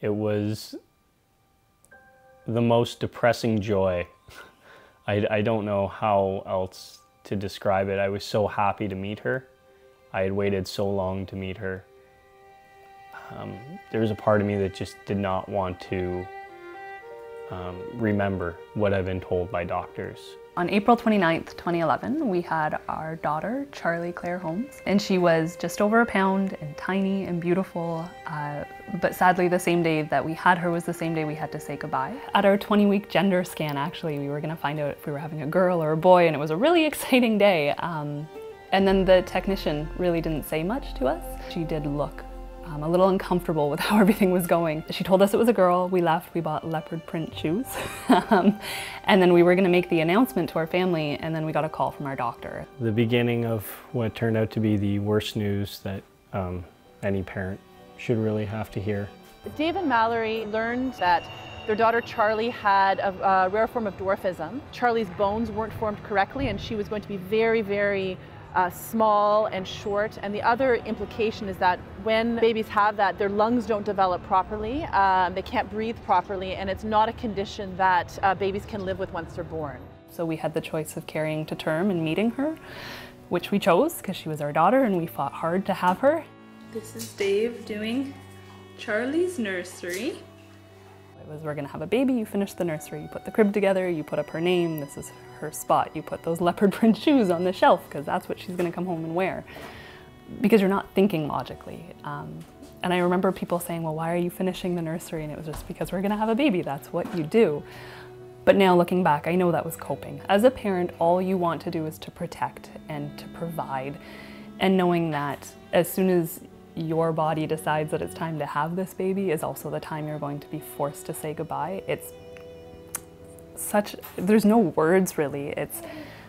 It was the most depressing joy. I don't know how else to describe it. I was so happy to meet her. I had waited so long to meet her. There was a part of me that just did not want to remember what I've been told by doctors. On April 29th, 2011, we had our daughter, Charlie Claire Holmes, and she was just over a pound and tiny and beautiful, but sadly the same day that we had her was the same day we had to say goodbye. At our 20-week gender scan, actually, we were going to find out if we were having a girl or a boy, and it was a really exciting day. And then the technician really didn't say much to us. She did look a little uncomfortable with how everything was going. She told us it was a girl. We left, we bought leopard print shoes. And then we were gonna make the announcement to our family, and then we got a call from our doctor. The beginning of what turned out to be the worst news that any parent should really have to hear. Dave and Mallory learned that their daughter Charlie had a rare form of dwarfism. Charlie's bones weren't formed correctly, and she was going to be very, very small and short. And the other implication is that when babies have that, their lungs don't develop properly, they can't breathe properly, and it's not a condition that babies can live with once they're born. So we had the choice of carrying to term and meeting her, which we chose because she was our daughter and we fought hard to have her. This is Dave doing Charlie's nursery. It was, we're gonna have a baby, you finish the nursery, you put the crib together, you put up her name, this is her spot, you put those leopard print shoes on the shelf because that's what she's gonna come home and wear. Because you're not thinking logically. And I remember people saying, well, why are you finishing the nursery? And it was just because we're gonna have a baby, that's what you do. But now looking back, I know that was coping. As a parent, all you want to do is to protect and to provide. And knowing that as soon as your body decides that it's time to have this baby is also the time you're going to be forced to say goodbye. It's such, there's no words really.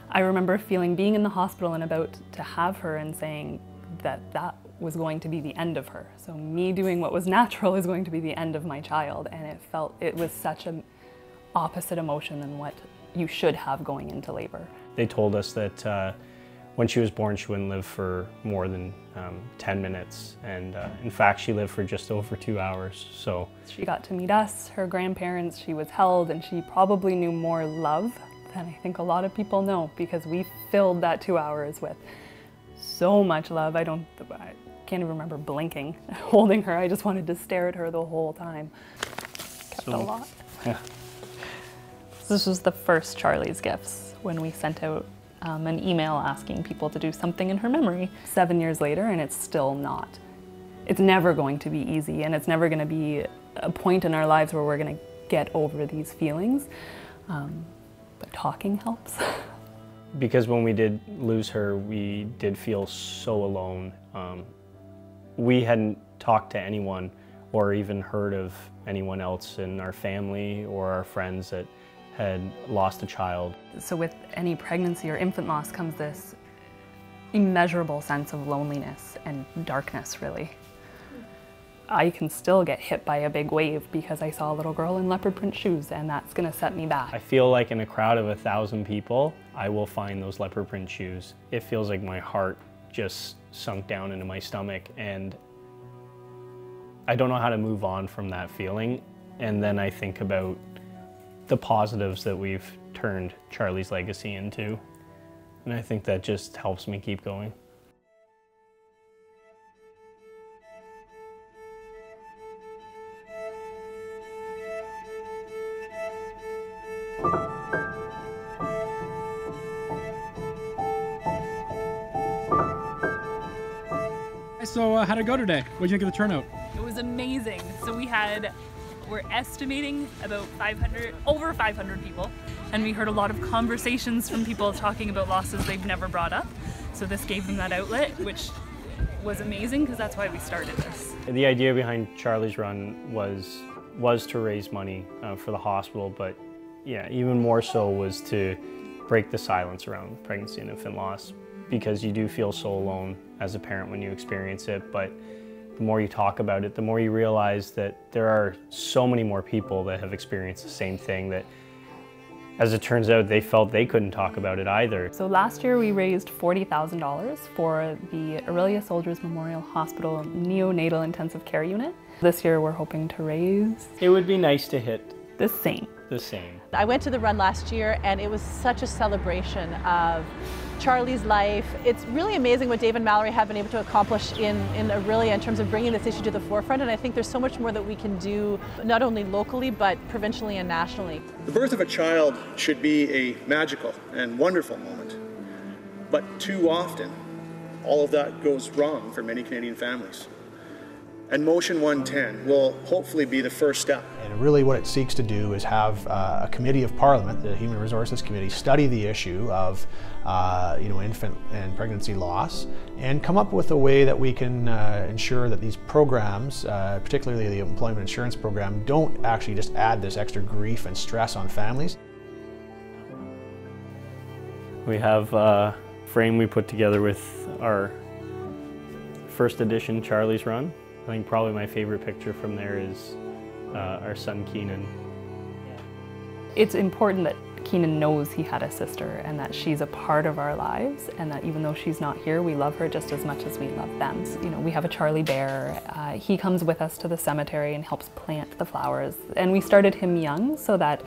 I remember being in the hospital and about to have her and saying that that was going to be the end of her. So me doing what was natural is going to be the end of my child. And it was such an opposite emotion than what you should have going into labor. They told us that when she was born, she wouldn't live for more than 10 minutes. And in fact, she lived for just over 2 hours, so. She got to meet us, her grandparents, she was held, and she probably knew more love than I think a lot of people know, because we filled that 2 hours with so much love. I can't even remember blinking, holding her. I just wanted to stare at her the whole time. Kept a lot. Yeah. This was the first Charlie's Gifts when we sent out an email asking people to do something in her memory. 7 years later, and it's still not. It's never going to be easy, and it's never going to be a point in our lives where we're going to get over these feelings. But talking helps. Because when we did lose her, we did feel so alone. We hadn't talked to anyone or even heard of anyone else in our family or our friends that had lost a child. So with any pregnancy or infant loss comes this immeasurable sense of loneliness and darkness, really. I can still get hit by a big wave because I saw a little girl in leopard print shoes, and that's gonna set me back. I feel like in a crowd of 1,000 people, I will find those leopard print shoes. It feels like my heart just sunk down into my stomach, and I don't know how to move on from that feeling. And then I think about the positives that we've turned Charlie's legacy into. And I think that just helps me keep going. So how'd it go today? What'd you think of the turnout? It was amazing. So we're estimating about over 500 people, and we heard a lot of conversations from people talking about losses they've never brought up. So this gave them that outlet, which was amazing because that's why we started this. The idea behind Charlie's Run was to raise money for the hospital, but yeah, even more so was to break the silence around pregnancy and infant loss, because you do feel so alone as a parent when you experience it. But the more you talk about it, the more you realize that there are so many more people that have experienced the same thing, that As it turns out, they felt they couldn't talk about it either. So last year we raised $40,000 for the Aurelia Soldiers Memorial Hospital Neonatal Intensive Care Unit. This year we're hoping to raise It would be nice to hit the same. the same. I went to the run last year and it was such a celebration of Charlie's life. It's really amazing what Dave and Mallory have been able to accomplish in Aurelia in terms of bringing this issue to the forefront, and I think there's so much more that we can do, not only locally, but provincially and nationally. The birth of a child should be a magical and wonderful moment, but too often, all of that goes wrong for many Canadian families. And Motion 110 will hopefully be the first step. And really what it seeks to do is have a committee of Parliament, the Human Resources Committee, study the issue of infant and pregnancy loss and come up with a way that we can ensure that these programs, particularly the employment insurance program, don't actually just add this extra grief and stress on families. We have a frame we put together with our first edition Charlie's Run. I think probably my favorite picture from there is our son Keenan. It's important that Keenan knows he had a sister and that she's a part of our lives, and that even though she's not here, we love her just as much as we love them. You know, we have a Charlie bear. He comes with us to the cemetery and helps plant the flowers. And we started him young so that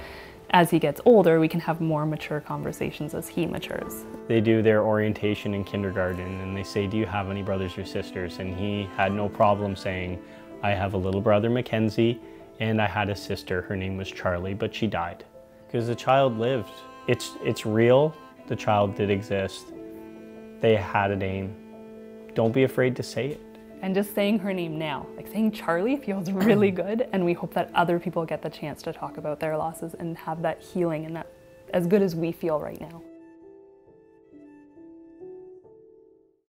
as he gets older, we can have more mature conversations as he matures. They do their orientation in kindergarten and they say, do you have any brothers or sisters? And he had no problem saying, I have a little brother, Mackenzie, and I had a sister, her name was Charlie, but she died. Because the child lived. It's real, the child did exist. They had a name. Don't be afraid to say it. And just saying her name now, like saying Charlie, feels really good, and we hope that other people get the chance to talk about their losses and have that healing and that as good as we feel right now.